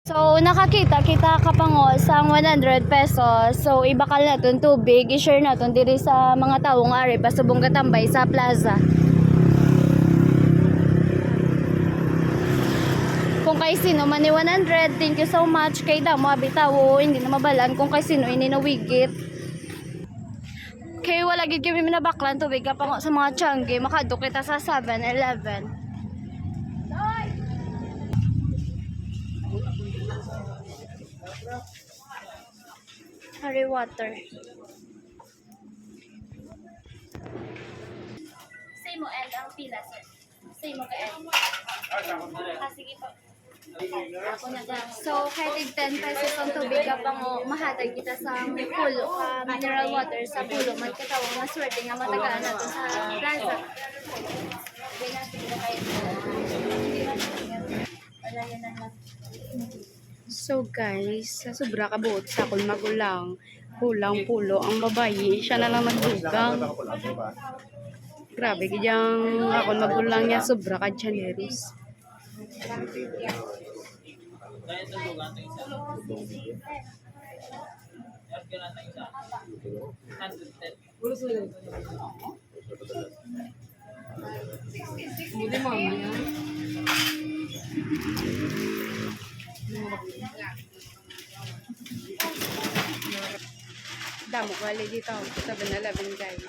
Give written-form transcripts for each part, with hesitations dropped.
So, nakakita ka pa ngo sang 100 pesos. So, ibakal na itong tubig. I-share na itong diri sa mga taong ari. Pasubong katambay sa plaza. Kung kay sino man ni 100, thank you so much. Kay damo, bitawo, hindi na mabalan. Kung kay sino, hindi na wigit. Kaya wala gid kami minabaklan tubig ka pa ngo sa mga tiyangge. Makadto kita sa 7-Eleven. Hari water. Say mo and ang pila, sir. Say mo ka and. Sige po. So, kahit 10 pesos ang tubig ka pa mo, mahatag kita sa pulo ka mineral water sa pulo. May katawang maswerte nga matagaan nato sa plaza. So guys, sa sobra kabuot sa akong magulang, kulang pulo ang babayi, siya na lang nagdugang. Grabe, kayang akong magulang niya sobra ka generous. Damo kali dito, 7-Eleven guys.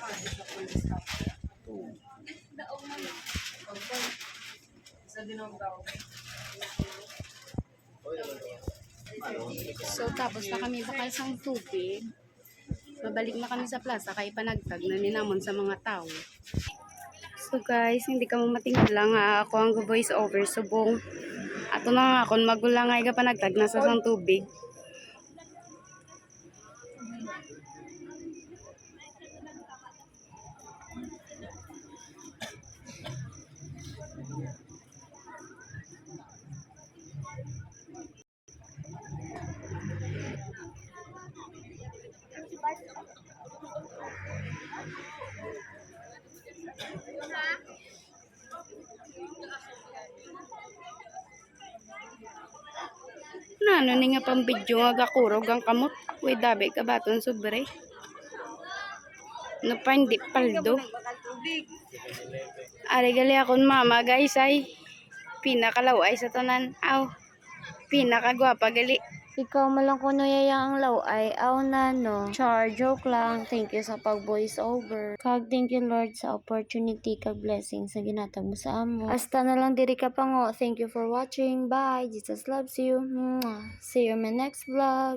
So tapos na kami bakal sang tubig. Babalik na kami sa plaza kay panagtag na ninamon sa mga tao. So guys, hindi ka mo matingala nga ako ang voice over subong. Ato na nga akong magulang ay ka panagtag na sa sang tubig. Ano ni nga pang video nga gakurog ang kamot. Uy, dabi ka baton sobre. No pa hindi paldo. Ari gali akong mama guys ay pinakalaw ay sa tanan. Aw, pinakagwapa gali. Ikaw malang kuno yaya ang law ay aw na no. Char, joke lang. Thank you sa pag-voice over. Kag thank you Lord sa opportunity kag blessing sa ginatag mo sa amo. Hasta na lang diri ka pa ngo. Thank you for watching. Bye. Jesus loves you. Mwah. See you in my next vlog.